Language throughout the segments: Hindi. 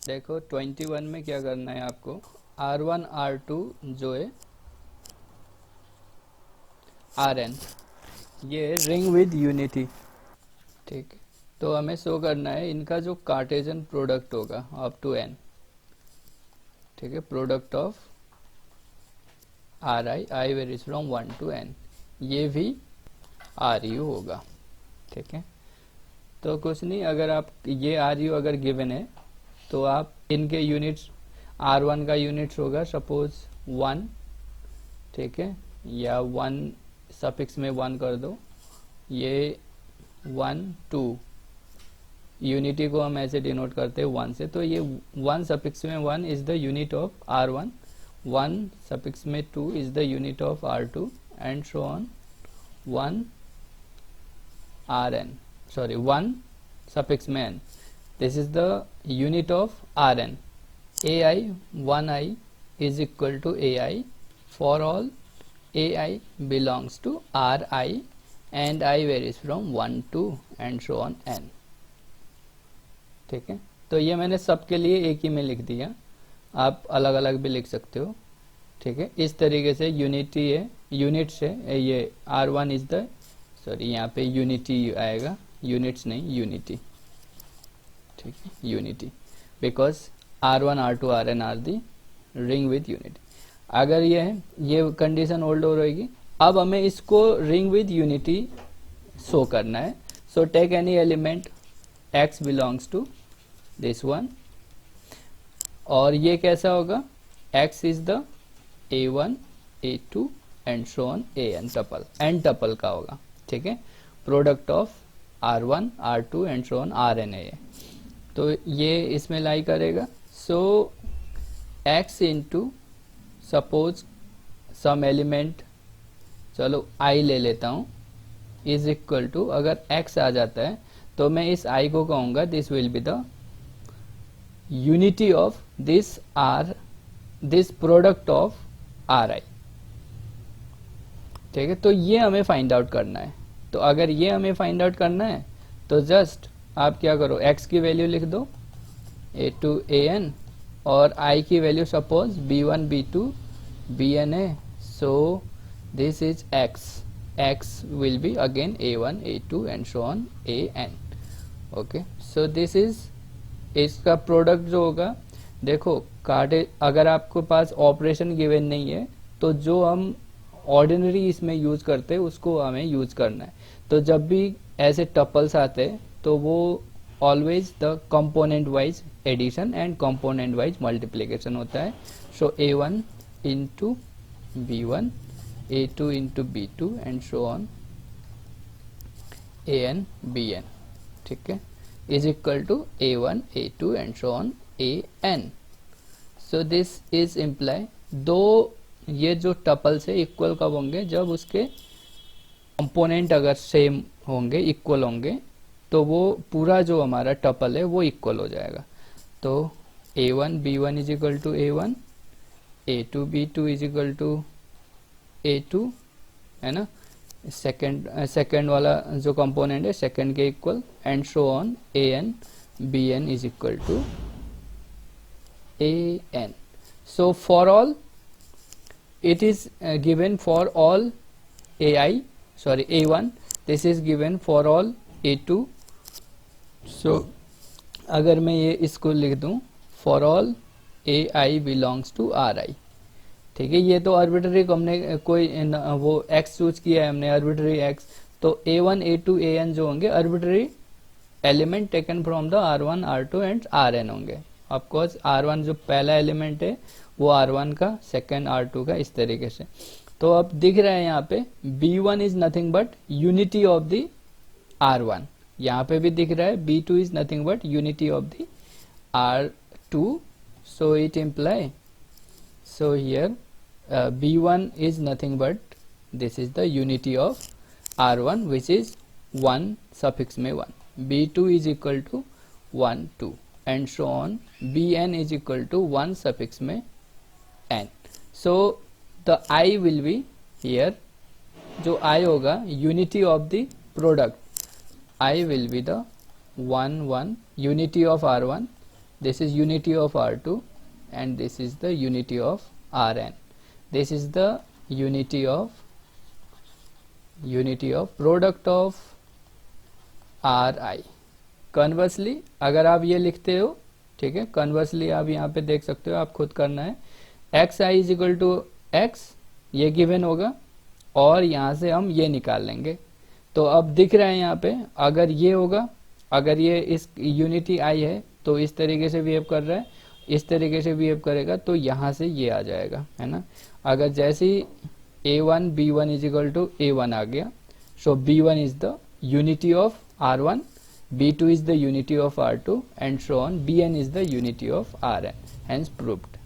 देखो 21 में क्या करना है आपको, R1 R2 जो है Rn, ये रिंग विद यूनिटी। ठीक है, तो हमें शो करना है इनका जो कार्टेजन प्रोडक्ट होगा अप टू n। ठीक है, product of I varies from 1 to n, ये भी RU होगा। ठीक है, तो कुछ नहीं, अगर आप ये RU अगर गिवन है तो आप इनके यूनिट्स, R1 का यूनिट्स होगा सपोज 1। ठीक है, या 1 सफिक्स में 1 कर दो, ये 1 2, यूनिटी को हम ऐसे डिनोट करते हैं 1 से, तो ये 1 सफिक्स में 1 is the unit of R1, 1 suffix में 2 is the unit of R2 and so on 1 Rn, sorry 1 suffix में n, this is the unit of Rn। ai 1i is equal to ai for all ai belongs to Ri and I varies from 1 to and so on n। ठीक है, तो ये मैंने सबके लिए एक ही में लिख दिया, आप अलग अलग भी लिख सकते हो। ठीक है, इस तरीके से यूनिटी है, यूनिट्स है, ये R1 इज द, सॉरी यहाँ पे यूनिटी आएगा, यूनिट्स नहीं यूनिटी। ठीक है, unity, because R1 R2 Rn are the ring with unity. अगर ये है, ये कंडीशन होल्ड हो रहेगी। अब हमें इसको रिंग विद यूनिटी शो करना है, so take any element x belongs to this one, और ये कैसा होगा, x is the a1 a2 and so on an tuple, n tuple का होगा। ठीक है, product of R1 R2 and so on Rn है ये, तो ये इसमें लाई करेगा। So x into suppose some element, चलो i ले लेता हूँ, इज इक्वल टू, अगर x आ जाता है तो मैं इस i को कहूँगा this will be the unity of this this product of Ri। ठीक है, तो ये हमें फाइंड आउट करना है। तो अगर ये हमें फाइंड आउट करना है तो जस्ट आप क्या करो, x की वैल्यू लिख दो a2 an, और i की value suppose b1 b2 bn है, so this is x will be again a1 a2 and so on an। Okay, so this is, इसका प्रोडक्ट जो होगा, देखो कार्टे, अगर आपके पास ऑपरेशन गिवन नहीं है तो जो हम ऑर्डिनरी इसमें यूज करते हैं उसको हमें यूज करना है। तो जब भी ऐसे टपल्स आते हैं तो वो always the component wise addition and component wise multiplication होता है। So a1 into b1 a2 into b2 and so on an bn। ठीक है, is equal to a1 a2 and so on an। So this is imply, दो ये जो टपल्स है इक्वल कब होंगे, जब उसके कंपोनेंट अगर सेम होंगे, इक्वल होंगे, तो वो पूरा जो हमारा टपल है वो इक्वल हो जाएगा। तो a1 b1 is equal to a1, a2 b2 is equal to a2, है ना, सेकंड वाला जो कंपोनेंट है सेकंड के इक्वल, and so on an bn is equal to an। So for all it is given for all a1, this is given for all a2। so अगर मैं ये इसको लिख दूं for all ai belongs to Ri। ठीक है, ये तो आर्बिट्ररी हमने कोई वो x चूज किया है हमने, आर्बिट्ररी x, तो a1 a2 an जो होंगे arbitrary element taken from the R1 R2 and Rn होंगे। ऑफकोर्स R1 जो पहला एलिमेंट है वो R1 का, सेकेंड R2 का, इस तरीके से। तो अब दिख रहा है यहाँ पे B1 is nothing but unity of the R1, यहाँ पे भी दिख रहा है B2 is nothing but unity of the R2। So it imply, so here B1 is nothing but this is the unity of R1 which is 1 suffix में 1, B2 is equal to 1 2 and so on, bn is equal to 1 suffix में n। So the i will be here, जो i होगा unity of the product, i will be the 1 1 unity of R1, this is unity of R2 and this is the unity of Rn. This is the unity of product of Ri. Conversely अगर आप ये लिखते हो, ठीक है, कन्वर्सली आप यहाँ पे देख सकते हो, आप खुद करना है, x i is equal to x, ये गिवन होगा और यहाँ से हम ये निकाल लेंगे। तो अब दिख रहा है यहाँ पे, अगर ये होगा, अगर ये इस यूनिटी आई है तो इस तरीके से बिहेव कर रहा है, इस तरीके से बिहेव करेगा तो यहाँ से ये आ जाएगा, है ना। अगर जैसे ही a1 b1 is equal to a1 आ गया, so b1 is the unity of r1, b2 is the unity of r2 and so on, bn is the unity of rn, hence proved।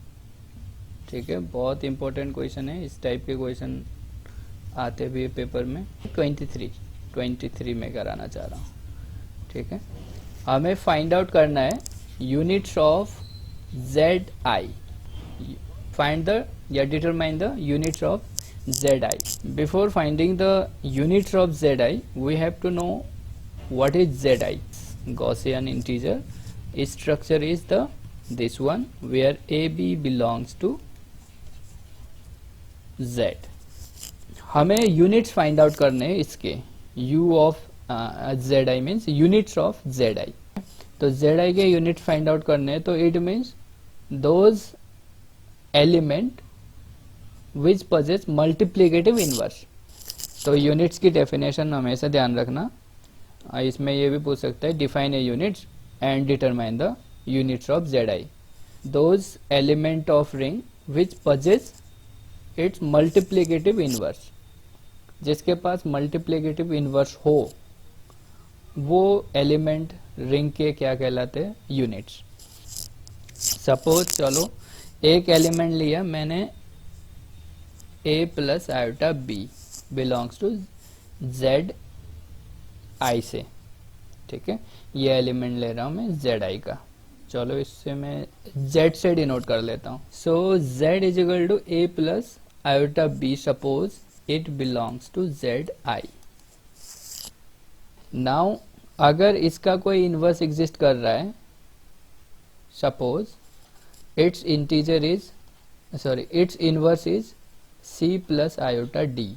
ठीक है, बहुत इंपॉर्टेंट क्वेश्चन है, इस टाइप के क्वेश्चन आते भी पेपर में। 23 में कराना चाह रहा हूँ, ठीक है। हमें फाइंड आउट करना है units of Z I, find the या determine the units of Z I. Before finding the units of Z I we have to know what is zi. Gaussian integer structure is the this one where ab belongs to z। हमें यूनिट्स फाइंड आउट करने हैं इसके, u of Z I means units of Z i. तो जेड आई के यूनिट फाइंड आउट करने हैं, तो it means those element which possess multiplicative inverse. तो यूनिट्स की डेफिनेशन हमेशा ध्यान रखना, इसमें ये भी पूछ सकता है, define a units and determine the units of Z I. Those element of ring which possess it's multiplicative inverse, जिसके पास मल्टीप्लिकेटिव इनवर्स हो वो एलिमेंट रिंग के क्या कहलाते हैं, यूनिट्स। सपोज चलो एक एलिमेंट लिया मैंने a plus iota b belongs to Z i से, ठीक है, ये एलिमेंट ले रहा हूं मैं जेड आई का। चलो इससे मैं जेड से डिनोट कर लेता हूं। So Z is equal to A plus iota B, suppose it belongs to Z I. Now अगर इसका कोई इनवर्स एग्जिस्ट कर रहा है, suppose its integer is its inverse is C plus iota D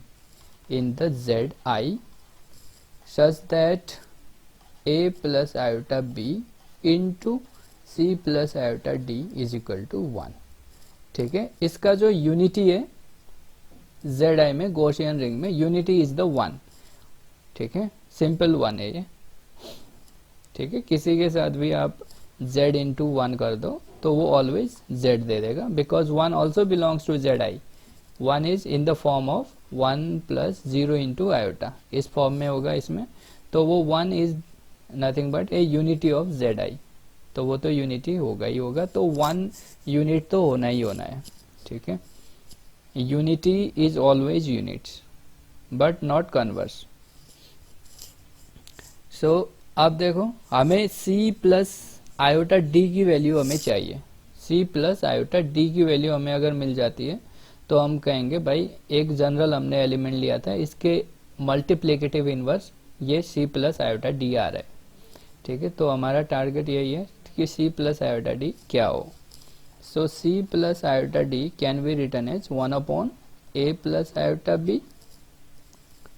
in the Z I such that a plus iota b into c plus iota d is equal to 1। ठीक है, इसका जो यूनिटी है जेड आई में, गॉसियन रिंग में यूनिटी इज द 1। ठीक है, सिंपल 1 है ये। ठीक है, किसी के साथ भी आप z इंटू 1 कर दो तो वो ऑलवेज z दे देगा, because 1 also belongs to Z i. 1 is in the form of 1 plus 0 into iota, इस फॉर्म में होगा इसमें, तो वो 1 is nothing but a unity of Z i, तो वो तो यूनिटी होगा ही होगा, तो 1 यूनिट तो होना ही होना है। ठीक है, unity is always units but not converse. So अब देखो, हमें c प्लस आयोटा d की वैल्यू हमें चाहिए। c प्लस आयोटा d की वैल्यू हमें अगर मिल जाती है तो हम कहेंगे भाई एक जनरल हमने एलिमेंट लिया था, इसके मल्टीप्लिकेटिव इनवर्स ये c प्लस आयोटा डी आ रहा है। ठीक है, तो हमारा टारगेट यही है कि c प्लस आयोटा डी क्या हो। So c plus iota d can be written as 1 upon a plus iota b,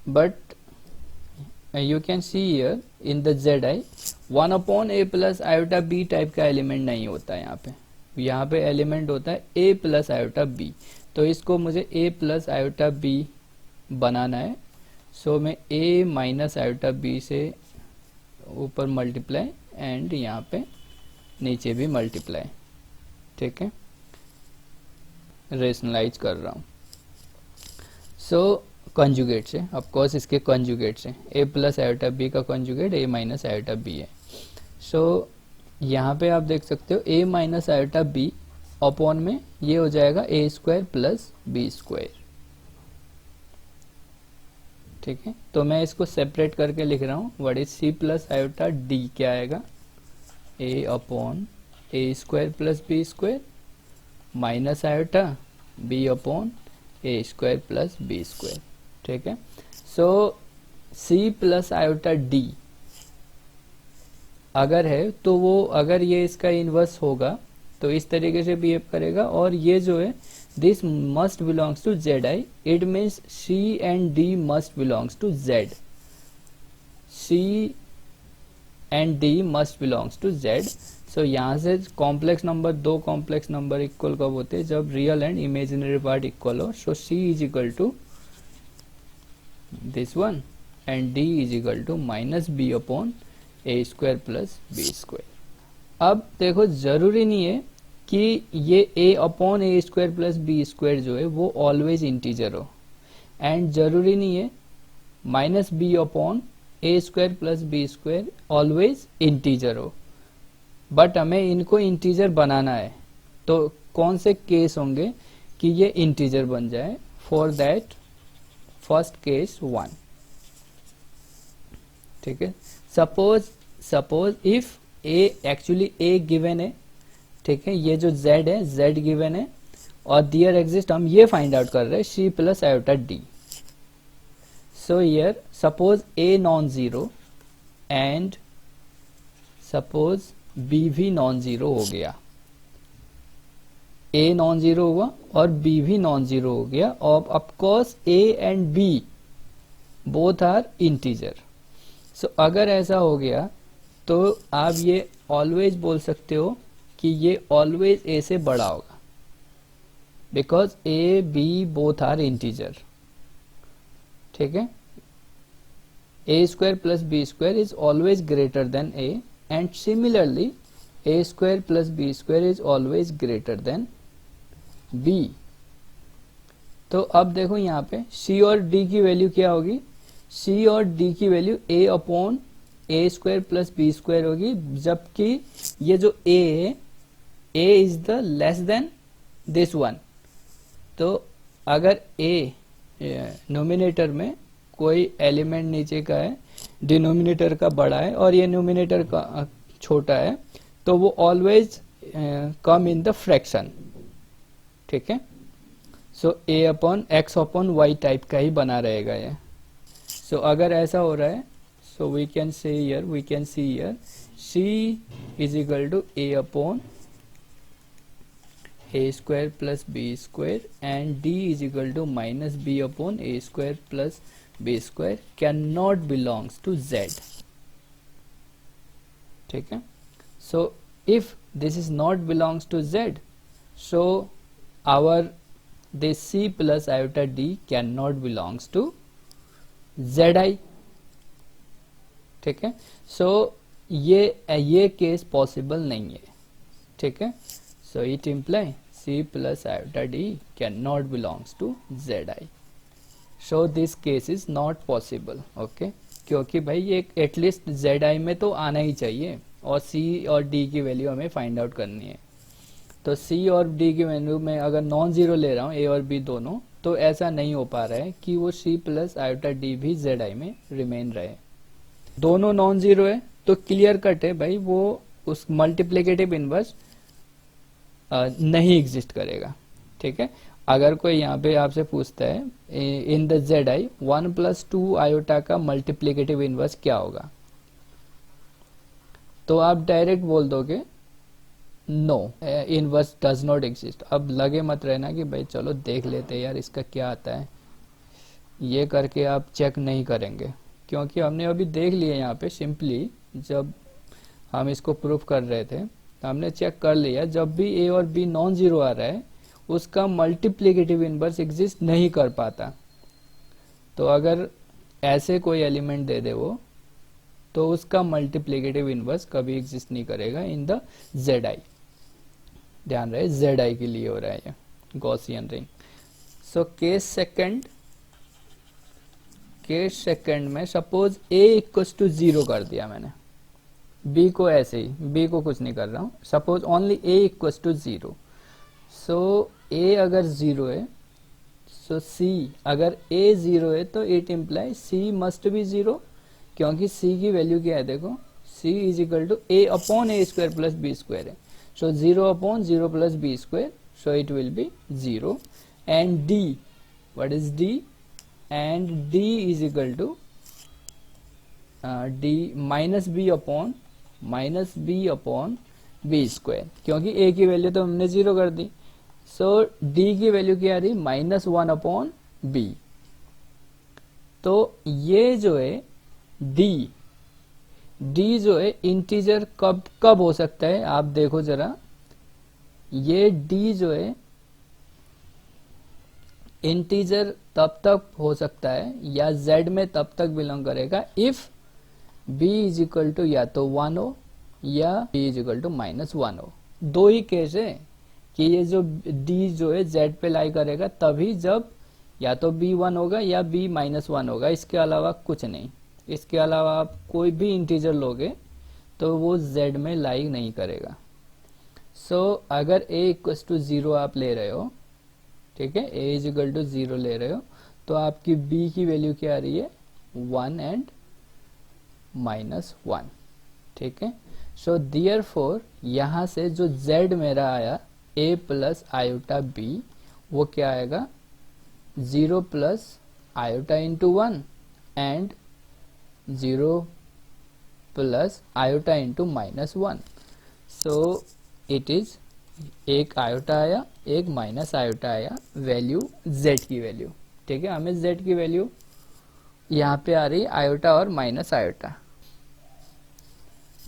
but you can see here in the zi 1 upon a plus iota b type का एलिमेंट नहीं होता है। यहाँ पे एलिमेंट होता है a प्लस आयोटा b, तो इसको मुझे a प्लस आयोटा b बनाना है। सो मैं a माइनस आयोटा b से ऊपर मल्टीप्लाई एंड यहाँ पे नीचे भी मल्टीप्लाई। ठीक है, रेशनलाइज कर रहा हूँ। सो कंजुगेट से, ऑफ कोर्स इसके कंजुगेट से, a प्लस आयोटा b का conjugate a minus iota b है। सो यहाँ पे आप देख सकते हो a minus iota b upon में ये हो जाएगा a square plus b square. ठीक है, तो मैं इसको सेपरेट करके लिख रहा हूँ। What is c plus iota d क्या आएगा, a upon a square plus b square minus iota b upon a square plus b square. ठीक है, सो c प्लस आयोटा d अगर है तो वो, अगर ये इसका इनवर्स होगा तो इस तरीके से बिहेव करेगा, और ये जो है this must belongs to Z I, it means C and D must belongs to Z, C and D must belongs to Z. So यहाँ से कॉम्प्लेक्स नंबर, दो कॉम्प्लेक्स नंबर इक्वल कब होते हैं, जब real and imaginary part equal हो। So C is equal to this one and D is equal to minus B upon A square plus B square. अब देखो जरूरी नहीं है कि ये ए अपॉन ए स्क्वायर प्लस बी स्क्वायर जो है वो ऑलवेज इंटीजर हो, एंड जरूरी नहीं है माइनस बी अपॉन ए square plus B square always integer हो, बट हमें इनको इंटीजर बनाना है। तो कौन से केस होंगे कि ये इंटीजर बन जाए? फॉर दैट फर्स्ट केस 1, ठीक है। Suppose if A actually A given है, ठीक है, ये जो z है z गिवन है, और दियर एग्जिस्ट, हम ये फाइंड आउट कर रहे हैं c plus iota d। So here suppose a non zero and suppose b भी नॉन जीरो हो गया, a नॉन जीरो हुआ और b भी नॉन जीरो हो गया, और of course a and b both are integer. So अगर ऐसा हो गया तो आप ये ऑलवेज बोल सकते हो कि ये ऑलवेज a से बड़ा होगा, because a b both are integer, ठीक है। a square plus B square is always greater than a, and similarly a square plus B square is always greater than b। तो अब देखो यहाँ पे c और d की वैल्यू क्या होगी? c और d की value a upon A square plus B square होगी, जबकि ये जो a है a is the less than this one. तो अगर a नोमिनेटर में कोई एलिमेंट नीचे का है, डिनोमिनेटर का बड़ा है और ये न्यूमिनेटर का छोटा है, तो वो always come in the fraction, ठीक है। So a upon x upon y type का ही बना रहेगा ये। सो अगर ऐसा हो रहा है, so we can see here c is equal to a upon a square plus b square and d is equal to minus b upon a square plus b square cannot belongs to z, ठीक है। so if this is not belongs to z, so our this c plus iota d cannot belongs to zi, ठीक है। सो ये केस पॉसिबल नहीं है, ठीक है। सो it imply c plus iota d can not belongs to zi। So this case is not possible, okay, क्योंकि भाई ये एटलीस्ट zi में तो आना ही चाहिए, और c और d की वैल्यू हमें फाइंड आउट करनी है। तो c और d की वैल्यू में अगर नॉन जीरो ले रहा हूँ a और b दोनों, तो ऐसा नहीं हो पा रहा है कि वो c प्लस आयोटा d भी zi में रिमेन रहे। दोनों नॉन जीरो है तो क्लियर कट है भाई, वो उस मल्टीप्लिकेटिव इनवर्स नहीं एग्जिस्ट करेगा, ठीक है। अगर कोई यहाँ पे आपसे पूछता है in the Z i 1 plus 2 iota का मल्टीप्लिकेटिव इनवर्स क्या होगा, तो आप डायरेक्ट बोल दोगे no, inverse does not exist. अब लगे मत रहना कि भाई चलो देख लेते यार इसका क्या आता है, ये करके आप चेक नहीं करेंगे, क्योंकि हमने अभी देख लिया यहाँ पे सिंपली जब हम इसको प्रूफ कर रहे थे हमने चेक कर लिया, जब भी a और b नॉन जीरो आ रहा है उसका मल्टीप्लिकेटिव इनवर्स एग्जिस्ट नहीं कर पाता। तो अगर ऐसे कोई एलिमेंट दे दे वो, तो उसका मल्टीप्लिकेटिव इनवर्स कभी एग्जिस्ट नहीं करेगा इन द जेड आई। ध्यान रहे जेड आई के लिए हो रहा है ये Gaussian ring. So case second में सपोज a इक्वल टू 0 कर दिया मैंने, b को ऐसे ही, b को कुछ नहीं कर रहा हूँ, suppose only a equal to 0। सो a अगर 0 है, सो c अगर a 0 है तो it imply c must be 0, क्योंकि c की वैल्यू क्या है देखो, c is equal to a upon a square plus b square है। So 0 upon 0 plus b square, so it will be 0। And d, what is d? and d is equal to d minus b upon minus B upon b square, क्योंकि ए की वैल्यू तो हमने 0 कर दी। सो डी की वैल्यू क्या आ रही, -1 अपॉन बी। तो ये जो है डी जो है इंटीजर कब कब हो सकता है, आप देखो जरा, ये डी जो है इंटीजर तब तक हो सकता है या z में तब तक बिलोंग करेगा if b is equal to या तो 1 हो या b इज इक्वल टू -1 हो। दो ही केस है कि ये जो d जो है z पे लाई करेगा, तभी जब या तो b 1 होगा या b -1 होगा, इसके अलावा कुछ नहीं। इसके अलावा आप कोई भी इंटीजर लोगे तो वो z में लाई नहीं करेगा। सो अगर a इक्वल टू 0 आप ले रहे हो, ठीक है, a इज इक्वल टू 0 ले रहे हो, तो आपकी b की वैल्यू क्या आ रही है, 1 एंड -1, ठीक है। सो देयरफॉर यहां से जो z मेरा आया a प्लस आयोटा b, वो क्या आएगा, 0 plus iota into 1 and 0 plus iota into -1। So it is एक आयोटा आया, एक माइनस आयोटा आया, वैल्यू z की वैल्यू, ठीक है। हमें z की वैल्यू यहाँ पे आ रही आयोटा और minus iota.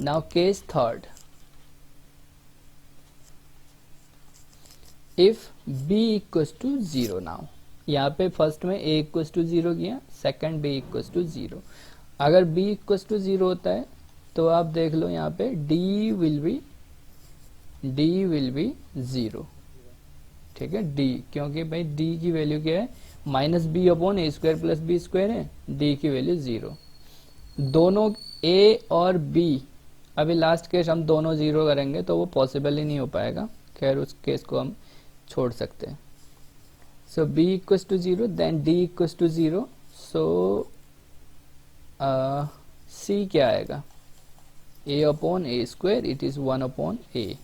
Now case third, if b equals to 0। Now यहाँ पे फर्स्ट में a इक्वल्स टू 0 किया, सेकंड b इक्वल्स टू 0। अगर b इक्वल्स टू 0 होता है तो आप देख लो यहाँ पे d विल बी 0, ठीक है, d, क्योंकि भाई d की वैल्यू क्या है, -b upon a square plus B square है, d की वैल्यू 0। दोनों a और b, अभी लास्ट केस हम दोनों 0 करेंगे तो वो पॉसिबल ही नहीं हो पाएगा, खैर उस केस को हम छोड़ सकते हैं। So b equals to 0, then d equals to 0। So c क्या आएगा, a upon a square, it is 1 upon a।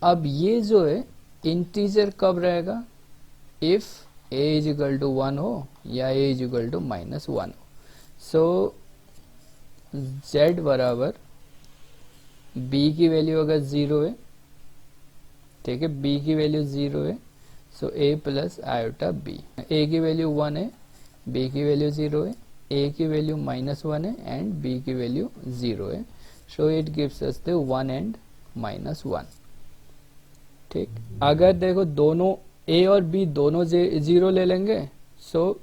अब ये जो है इंटीजर कब रहेगा, if a is equal to 1 हो या a इज इक्वल टू -1 हो। सो z बराबर b की वैल्यू अगर 0 है, ठीक है, b की वैल्यू 0 है, so a plus iota b। a की वैल्यू 1 है, b की वैल्यू 0 है, a की वैल्यू -1 है एंड b की वैल्यू 0 है। सो it gives us the 1 and -1, ठीक। अगर देखो दोनों a और b दोनों 0 ले लेंगे, सो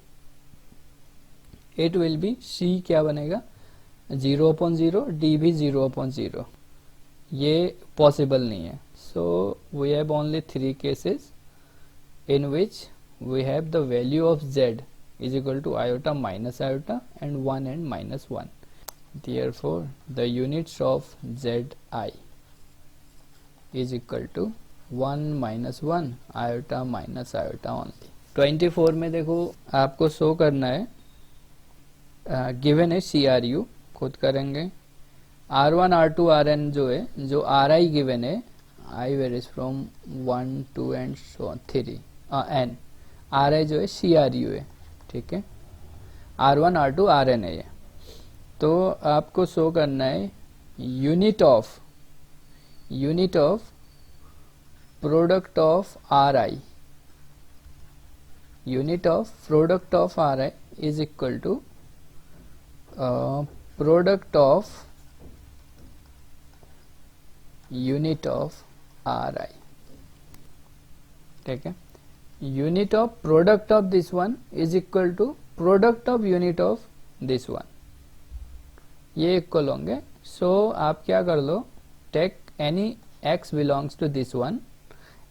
इट विल बी c क्या बनेगा, 0 अपॉन 0, d भी 0 अपॉन 0, ये पॉसिबल नहीं है। So we have only 3 cases in which we have the value of z is equal to iota minus iota and 1 and -1. Therefore the units of zi is equal to 1 minus 1 iota minus iota only. 24 में देखो आपको शो करना है, गिवन है CRU, खुद करेंगे। R1 R2 Rn जो है, जो Ri गिवन है, I varies from 1 2 and so on 3 n। Ri जो है CRU है, ठीक है, R1 R2 Rn है ये। तो आपको शो करना है unit of product of Ri, unit of product of Ri is equal to product of unit of Ri, ठीक है। Unit of product of this one is equal to product of unit of this one, ये इक्वल होंगे। सो आप क्या कर लो, take any x belongs to this one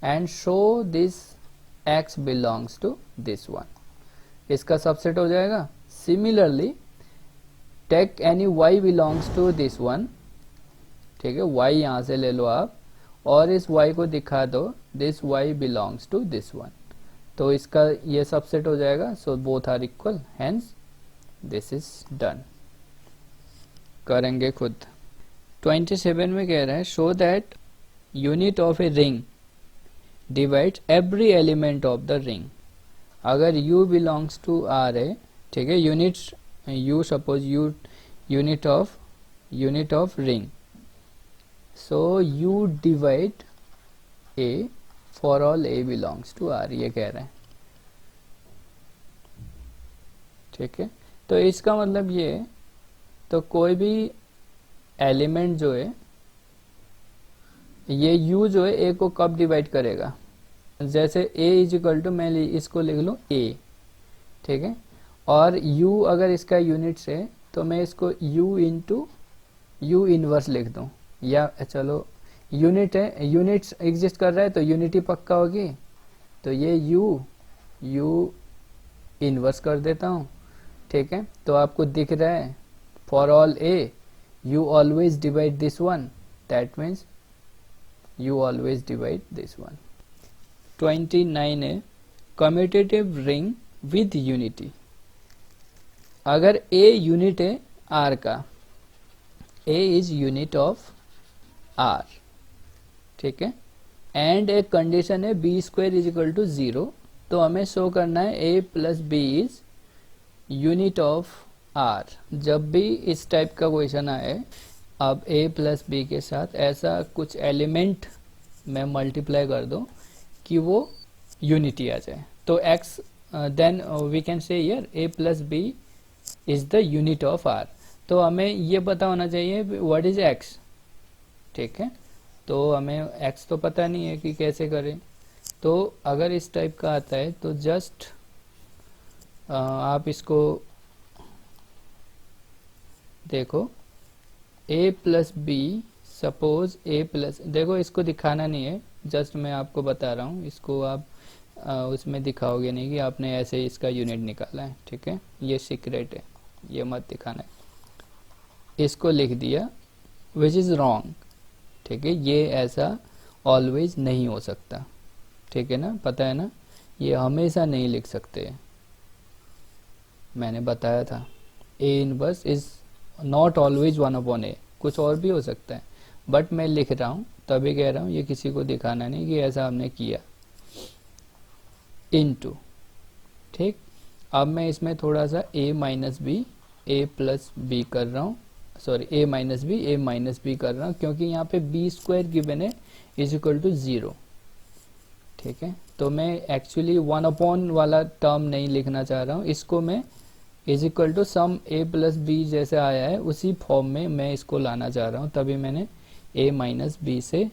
and show this x belongs to this one, इसका सबसेट हो जाएगा। Similarly take any y belongs to this one, ठीक है, y यहां से ले लो आप और इस y को दिखा दो this y belongs to this one, तो इसका ये सबसेट हो जाएगा। So both are equal, hence this is done. करेंगे खुद। 27 में कह रहा है show that unit of a ring divides every element of the ring. अगर u बिलोंग्स टू R है, ठीक है, unit u, suppose unit of ring so you divide a for all a belongs to R, ये कह रहे हैं। ठीक है, तो इसका मतलब ये है, तो कोई भी एलिमेंट जो है, ये u जो है a को कब डिवाइड करेगा, जैसे a इज इक्वल टू, मैं इसको लिख लूँ a, ठीक है, और u अगर इसका यूनिट्स है तो मैं इसको u इंटू u इनवर्स लिख दूं, या चलो यूनिट है, यूनिट्स एग्जिस्ट कर रहा है तो यूनिटी पक्का होगी, तो ये u इनवर्स कर देता हूँ। ठीक है, तो आपको दिख रहा है for all a you always divide this one, that means you always divide this one। 29 है commutative ring with unity। अगर a यूनिट है r का, a is unit of r, ठीक है, एंड एक कंडीशन है b square is equal to 0, तो हमें शो करना है a plus b is unit of R. जब भी इस टाइप का क्वेश्चन आए, अब a प्लस बी के साथ ऐसा कुछ एलिमेंट में मल्टीप्लाई कर दो कि वो यूनिटी आ जाए, तो x then we can say here a plus b is the unit of r। तो हमें ये पता होना चाहिए व्हाट इज x, ठीक है, तो हमें x तो पता नहीं है कि कैसे करें। तो अगर इस टाइप का आता है तो जस्ट आप इसको देखो, a plus b, suppose a plus, देखो इसको दिखाना नहीं है, जस्ट मैं आपको बता रहा हूँ, इसको आप उसमें दिखाओगे नहीं कि आपने ऐसे इसका यूनिट निकाला है, ठीक है, ये सीक्रेट है, ये मत दिखाना है। इसको लिख दिया विच इज़ रॉन्ग, ठीक है, ये ऐसा ऑलवेज नहीं हो सकता, ठीक है ना, पता है ना, ये हमेशा नहीं लिख सकते, मैंने बताया था a inverse is not always 1/a, कुछ और भी हो सकता है, बट मैं लिख रहा हूँ तभी कह रहा हूँ, ये किसी को दिखाना नहीं कि ऐसा हमने किया, इनटू, ठीक। अब मैं इसमें थोड़ा सा a minus b, a plus b कर रहा हूँ, sorry a minus b, a minus b कर रहा हूँ, क्योंकि यहाँ पे बी स्क्वायर गिवन है इज इक्वल टू 0, ठीक है, तो मैं एक्चुअली 1/, वाला टर्म नहीं लिखना चाह रहा हूँ, इसको मैं is equal to some a plus b जैसे आया है उसी फॉर्म में मैं इसको लाना चाह रहा हूँ, तभी मैंने a माइनस बी से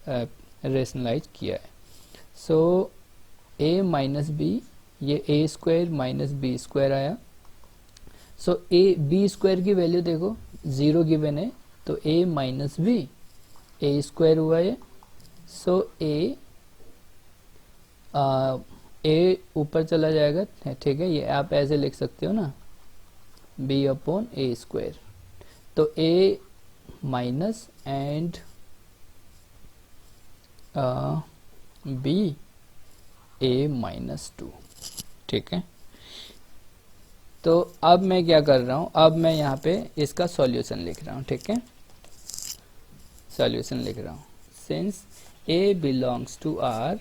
रेशनलाइज किया है। सो a माइनस बी, ये a square minus b square आया, सो a बी स्क्वायर की वैल्यू देखो 0 गिवन है, तो a minus b a square हुआ है, सो a ऊपर चला जाएगा, ठीक है, ये आप ऐसे लिख सकते हो ना, b अपॉन a स्क्वायर, तो a minus and b a minus 2, ठीक है। तो अब मैं क्या कर रहा हूँ, अब मैं यहाँ पे इसका सॉल्यूशन लिख रहा हूँ, ठीक है, सॉल्यूशन लिख रहा हूँ, since a belongs to r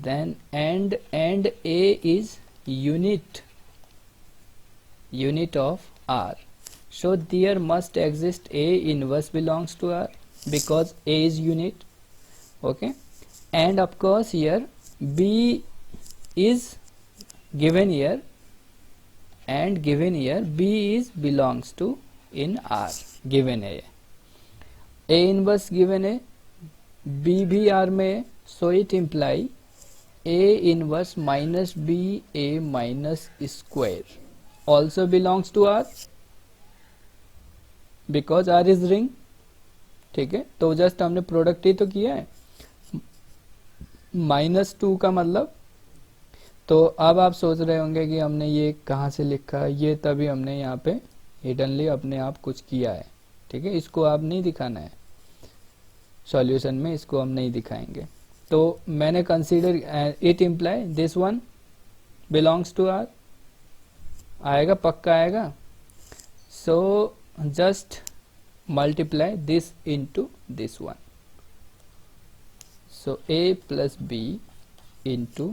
then and a is unit of r, so there must exist a inverse belongs to r because a is unit, okay, and of course here b is given here and given here b is belongs to in r, given है, a inverse given है, b भी r में है, so it imply a inverse minus b a minus square also belongs to r because r is ring, ठीक है, तो जस्ट हमने प्रोडक्ट ही तो किया है, -2 का मतलब, तो अब आप सोच रहे होंगे कि हमने ये कहाँ से लिखा, ये तभी हमने यहाँ पे हिडनली अपने आप कुछ किया है, ठीक है, इसको आप नहीं दिखाना है सॉल्यूशन में, इसको हम नहीं दिखाएंगे। तो मैंने consider it imply this one belongs to R, आएगा, पक्का आएगा, so just multiply this into this one, so a plus b into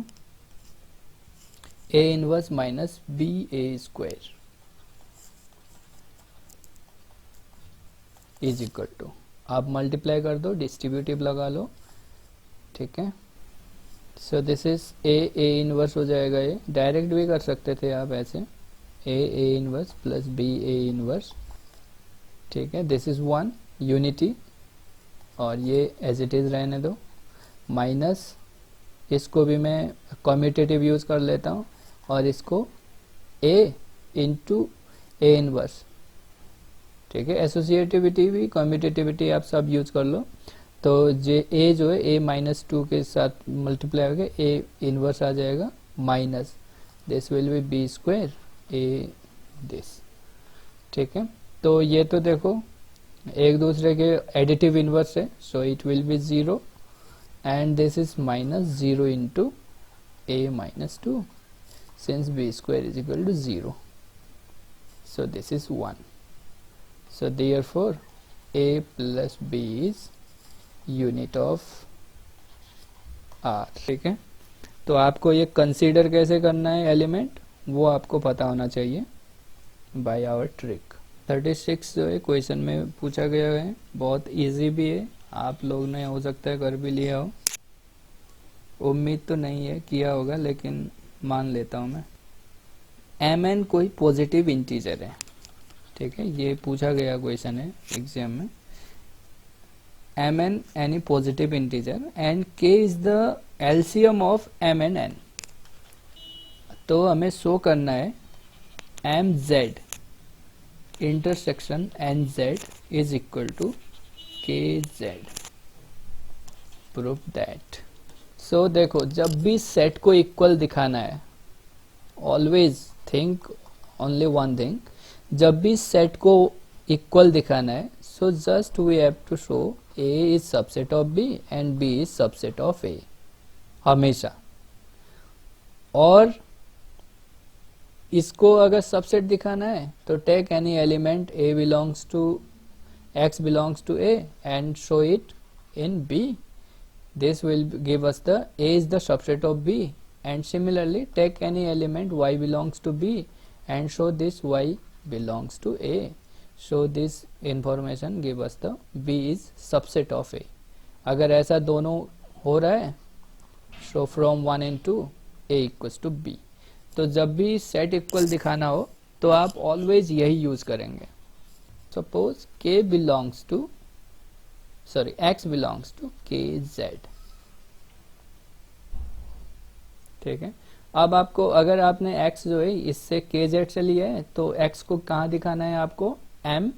a inverse minus b a square is equal to, आप मल्टीप्लाई कर दो, डिस्ट्रीब्यूटिव लगा लो, ठीक है। So this is a inverse हो जाएगा, ये डायरेक्ट भी कर सकते थे आप ऐसे, a inverse plus b a inverse, ठीक है। दिस इज वन यूनिटी, और ये एज इट इज रहने दो, माइनस इसको भी मैं कम्यूटेटिव यूज कर लेता हूँ, और इसको ए इंटू ए इनवर्स, ठीक है। एसोसिएटिविटी भी कम्यूटेटिविटी आप सब यूज कर लो, तो जे ए जो है ए माइनस टू के साथ मल्टीप्लाई हो गया, ए इनवर्स आ जाएगा minus this will be b square a this, ठीक है। तो ये तो देखो एक दूसरे के एडिटिव इनवर्स है, सो it will be 0 and this is minus 0 into a minus 2 since b square is equal to 0, so this is 1, so therefore a plus b is unit of r, ठीक है। तो आपको ये कंसीडर कैसे करना है एलिमेंट, वो आपको पता होना चाहिए बाय आवर ट्रिक। 36 जो है क्वेश्चन में पूछा गया है, बहुत इजी भी है, आप लोग ने हो सकता है कर भी लिया हो, उम्मीद तो नहीं है किया होगा, लेकिन मान लेता हूं मैं। एम एन कोई पॉजिटिव इंटीजर है, ठीक है, ये पूछा गया क्वेश्चन है एग्जाम में। M N any positive integer and K is the LCM of M N N, तो हमें शो करना है M Z intersection N Z is equal to kz, prove that. So देखो जब भी सेट को इक्वल दिखाना है, always think only one thing, जब भी सेट को इक्वल दिखाना है, so just we have to show a is subset of b and b is subset of a, हमेशा। और इसको अगर सबसेट दिखाना है तो take any element a belongs to x belongs to a and show it in b, this will give us the a is the subset of b, and similarly take any element y belongs to b and show this y belongs to a, so this information give us the b is subset of a। अगर ऐसा दोनों हो रहा है, so from 1 and 2 a equals to b, तो जब भी सेट इक्वल दिखाना हो तो आप ऑलवेज यही यूज करेंगे। Suppose k belongs to, sorry, x belongs to kz, ठीक है। अब आपको अगर आपने x जो है इससे kz से लिया है, तो x को कहाँ दिखाना है आपको, m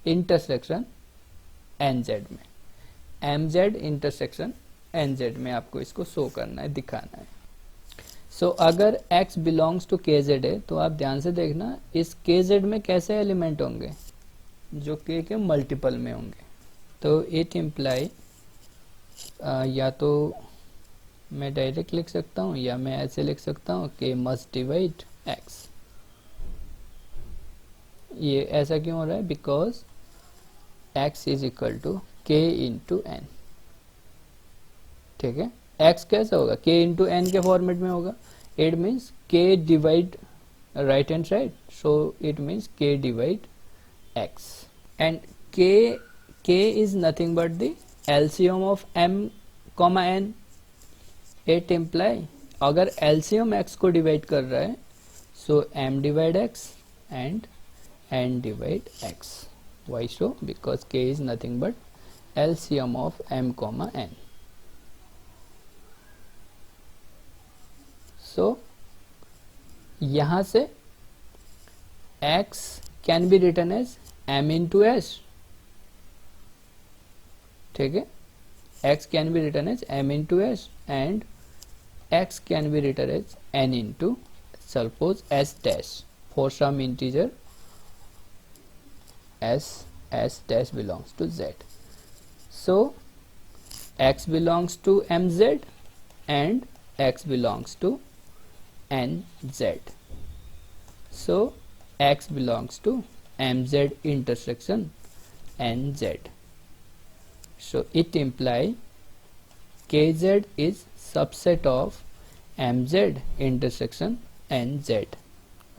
इंटरसेक्शन nz में, mz इंटरसेक्शन nz में आपको इसको शो करना है, दिखाना है। सो अगर x बिलोंग्स टू kz है, तो आप ध्यान से देखना इस kz में कैसे एलिमेंट होंगे, जो k के मल्टीपल में होंगे। तो इट इम्प्लाई, या तो मैं डायरेक्ट लिख सकता हूँ या मैं ऐसे लिख सकता हूँ k मस्ट डिवाइड x। ये ऐसा क्यों हो रहा है, because x is equal to k into n, ठीक है। x कैसा होगा, k इंटू एन के फॉर्मेट में होगा, it means k divide right hand side, so it means k divide x, and k is nothing but the LCM of m comma n, it imply अगर LCM x को डिवाइड कर रहा है, so m divide x and n divide x, why so, because k is nothing but LCM of m comma n, so यहां से x can be written as m into s, ठीक है, x can be written as m into s and x can be written as n into suppose s dash for some integer s dash belongs to z, so x belongs to mz and x belongs to nz, so x belongs to mz intersection nz, so it imply kz is subset of mz intersection nz,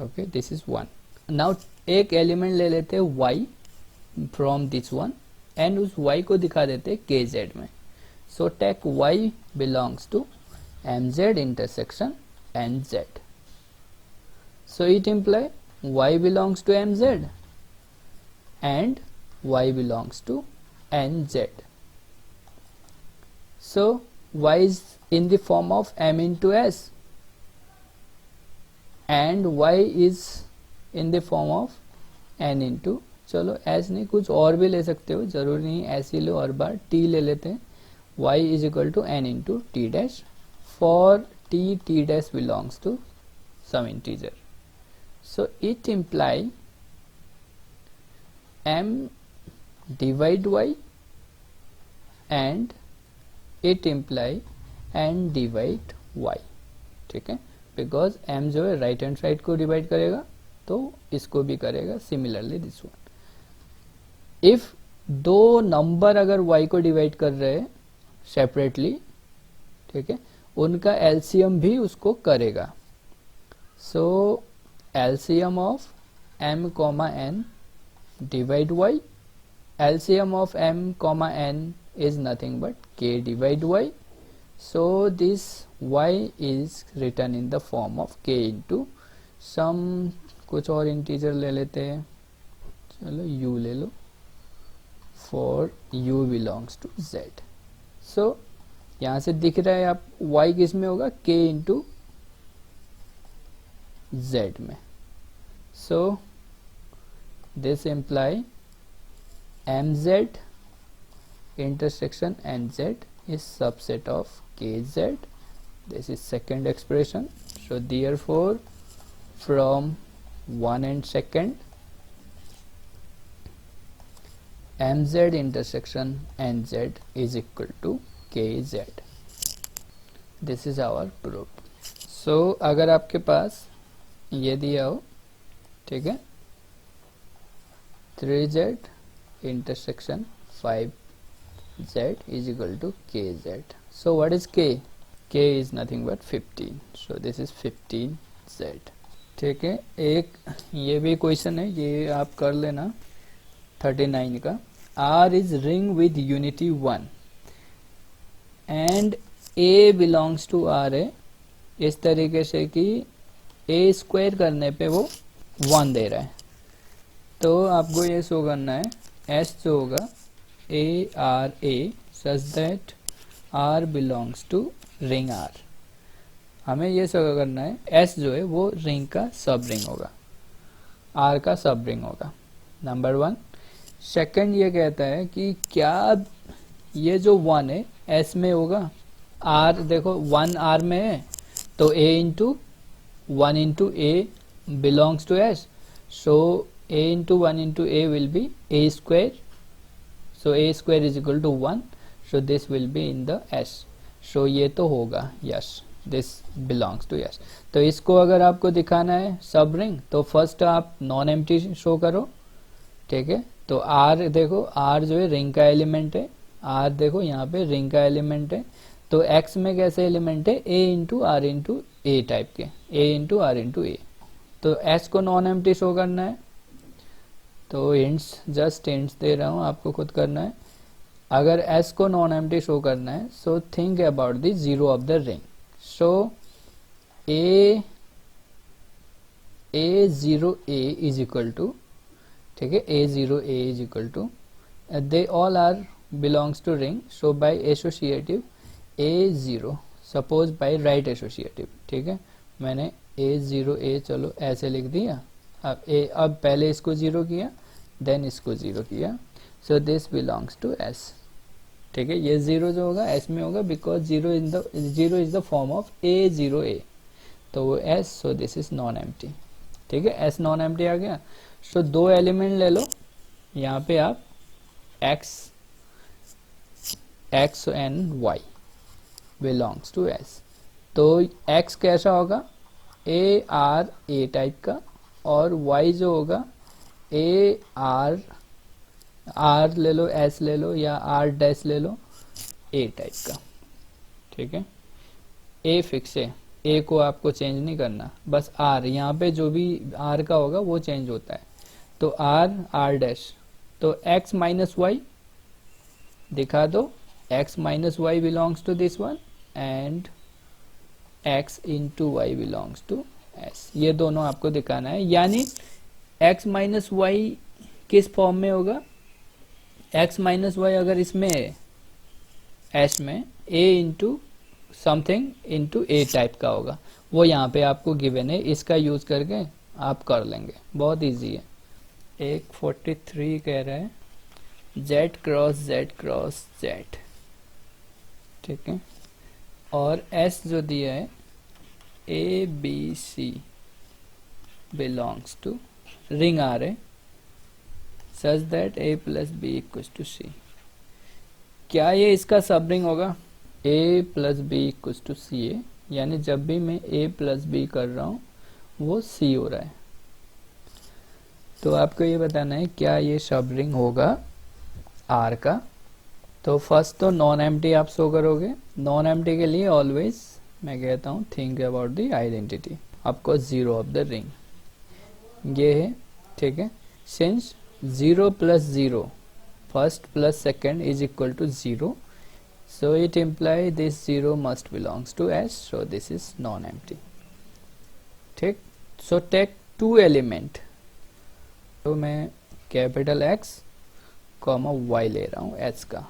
okay, this is one। now एक एलिमेंट ले लेते हैं y, from this one and उस y को दिखा देते kz में. So take y belongs to mz intersection nz. So it imply y belongs to mz and y belongs to nz. So y is in the form of m into s and y is in the form of n into, चलो s नहीं कुछ और भी ले सकते हो, जरूरी नहीं ऐसे ही लो, हर बार t ले लेते हैं. y is equal to n into t dash. For t dash belongs to some integer. So it imply m divide y and it imply n divide y. ठीक है, बिकॉज m जो है राइट हैंड साइड को डिवाइड करेगा तो इसको भी करेगा. Similarly this one. इफ दो नंबर अगर y को डिवाइड कर रहे हैं सेपरेटली, ठीक है, उनका एलसीएम भी उसको करेगा. सो LCM of m comma n divide y. LCM of m comma n is nothing but k divide y. So this y is written in the form of k into some कुछ और इंटीजर ले लेते हैं, चलो u ले लो. For u belongs to z. So यहाँ से दिख रहा है आप y किस में होगा, k into z में. So this imply mz intersection nz is subset of kz. This is second expression. So therefore from 1 and second mz intersection nz is equal to kz. This is our proof. So अगर आपके पास ये दिया हो, ठीक है, 3z intersection 5z is equal to kz. So what is k? K is nothing but 15. So this is 15z. ठीक है, एक ये भी क्वेश्चन है, ये आप कर लेना 39 का. R is ring with unity 1 and A belongs to R है इस तरीके से कि a स्क्वायर करने पे वो 1 दे रहा है. तो आपको ये शो करना है s जो होगा a such that r belongs to ring r. हमें ये शो करना है s जो है वो रिंग का सब रिंग होगा, r का सब रिंग होगा. नंबर 1. सेकंड ये कहता है कि क्या ये जो 1 है s में होगा. r देखो 1 r में है तो a into 1 into a belongs to s. So a into 1 into a will be a square. So a square is equal to 1. So this will be in the s. So ये तो होगा yes, this belongs to s. तो इसको अगर आपको दिखाना है सब रिंग तो फर्स्ट आप नॉन एम्प्टी शो करो, ठीक है. तो r देखो r जो है रिंग का एलिमेंट है, r देखो यहाँ पे रिंग का एलिमेंट है. तो x में कैसे एलिमेंट है, a into r into a type के, a into r into a. तो s को नॉन एम्प्टी शो करना है. तो हिंट्स जस्ट हिंट्स दे रहा हूँ, आपको खुद करना है. अगर s को नॉन एम्प्टी शो करना है so think about the zero of the ring. So a0a is equal to, ठीक है, a0a is equal to, they all are belongs to ring. So by associative a0, suppose by right associative, ठीक है. मैंने a0a चलो ऐसे लिख दिया. अब पहले इसको 0 किया देन इसको 0 किया. So this belongs to s, ठीक है. ये 0 जो होगा s में होगा because 0 is the form of a0a. तो वो s. So this is non empty, ठीक है. s नॉन एम्प्टी आ गया. सो दो एलिमेंट ले लो, यहाँ पे आप x and y belongs to s. तो x कैसा होगा, a r a टाइप का, और y जो होगा a r ले लो, s ले लो या r डैश ले लो, a टाइप का, ठीक है. a फिक्स है, a को आपको चेंज नहीं करना, बस r यहाँ पे जो भी r का होगा वो चेंज होता है. तो r डैश तो x माइनस वाई दिखा दो, x minus y belongs to this one and x into y belongs to s, ये दोनों आपको दिखाना है। यानी x माइनस वाई किस फॉर्म में होगा, x माइनस वाई अगर इसमें s में a into something into a type का होगा, वो यहाँ पे आपको गिवन है, इसका यूज करके आप कर लेंगे, बहुत इजी है। एक 43 कह रहा है z क्रॉस z, ठीक है, और s जो दिया है a b c belongs to ring R है such that a plus B equals to c। क्या ये इसका सब रिंग होगा, a plus B equals to c है, यानी जब भी मैं a प्लस बी कर रहा हूँ वो c हो रहा है। तो आपको ये बताना है क्या ये सब रिंग होगा R का। तो फर्स्ट तो नॉन एम्प्टी आप शो करोगे, नॉन एम्प्टी के लिए ऑलवेज मैं कहता हूँ थिंक अबाउट द आइडेंटिटी, आपको जीरो ऑफ द रिंग ये है, ठीक है। Since 0 plus 0 first plus second is equal to 0, so it imply this 0 must belongs to S, so this is non-empty, ठीक। so take two element, तो मैं कैपिटल X कॉमा Y ले रहा हूँ S का।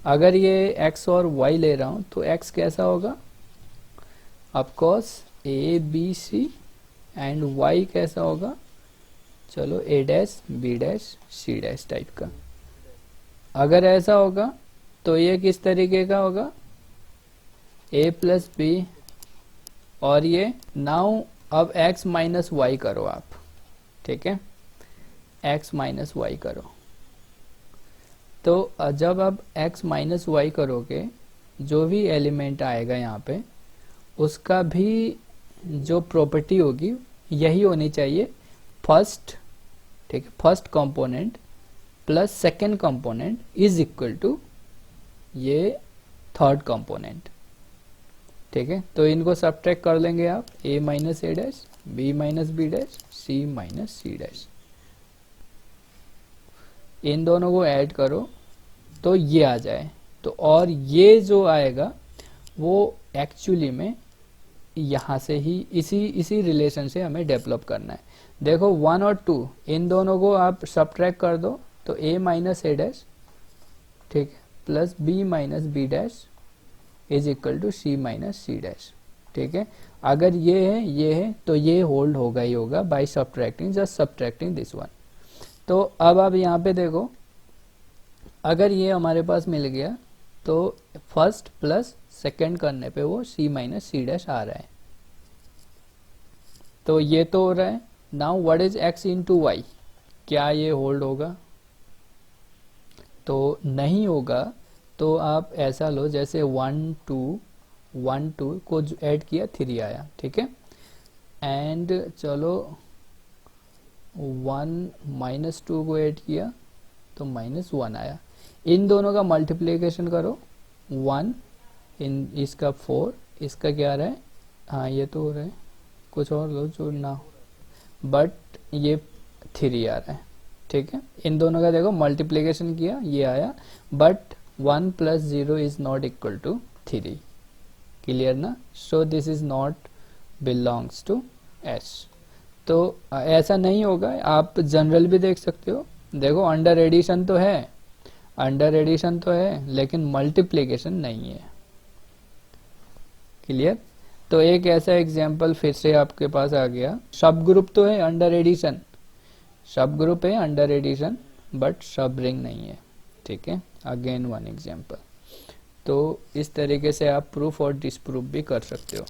अगर ये X और Y ले रहा हूँ तो X कैसा होगा, of course A B C, and Y कैसा होगा, चलो A dash B dash C dash type का। अगर ऐसा होगा तो ये किस तरीके का होगा, a प्लस बी, और ये नाउ अब x माइनस वाई करो आप, ठीक है, x माइनस वाई करो। तो जब आप x माइनस वाई करोगे जो भी एलिमेंट आएगा यहाँ पे उसका भी जो प्रॉपर्टी होगी यही होनी चाहिए, फर्स्ट, ठीक है, first component plus second component is equal to ये थर्ड कंपोनेंट, ठीक है। तो इनको सब्ट्रैक्ट कर लेंगे आप, a minus A dash, b minus B dash, c minus C dash, इन दोनों को ऐड करो तो ये आ जाए। तो और ये जो आएगा वो एक्चुअली में यहाँ से ही इसी रिलेशन से हमें डेवलप करना है। देखो 1 और 2 इन दोनों को आप सब्ट्रैक्ट कर दो तो a माइनस ए डैश, ठीक है, plus b minus B dash is equal to c minus C dash, ठीक है। अगर ये है तो ये होल्ड होगा ही होगा by subtracting, just subtracting this one. तो अब आप यहाँ पे देखो, अगर ये हमारे पास मिल गया तो फर्स्ट प्लस सेकेंड करने पे वो c माइनस सी डैश आ रहा है, तो ये तो हो रहा है। Now what is x into y, क्या ये होल्ड होगा, तो नहीं होगा। तो आप ऐसा लो जैसे 1 2 को ऐड किया 3 आया, ठीक है, एंड चलो 1 माइनस 2 को ऐड किया तो माइनस 1 आया। इन दोनों का मल्टीप्लिकेशन करो, 1 इन इसका 4, इसका क्या आ रहा है, हाँ ये तो हो रहा है, कुछ और लो जो ना हो, बट ये 3 आ रहा है, ठीक है। इन दोनों का देखो मल्टीप्लिकेशन किया ये आया, but 1 plus 0 is not equal to 3, clear ना। So this is not belongs to S। तो ऐसा नहीं होगा, आप जनरल भी देख सकते हो, देखो अंडर एडिशन तो है, अंडर एडिशन तो है लेकिन मल्टीप्लिकेशन नहीं है, क्लियर। तो एक ऐसा एग्जाम्पल फिर से आपके पास आ गया, सब ग्रुप तो है अंडर एडिशन, सब ग्रुप है अंडर एडिशन बट सब रिंग नहीं है, ठीक है। Again one example. तो इस तरीके से आप प्रूफ और डिसप्रूफ भी कर सकते हो।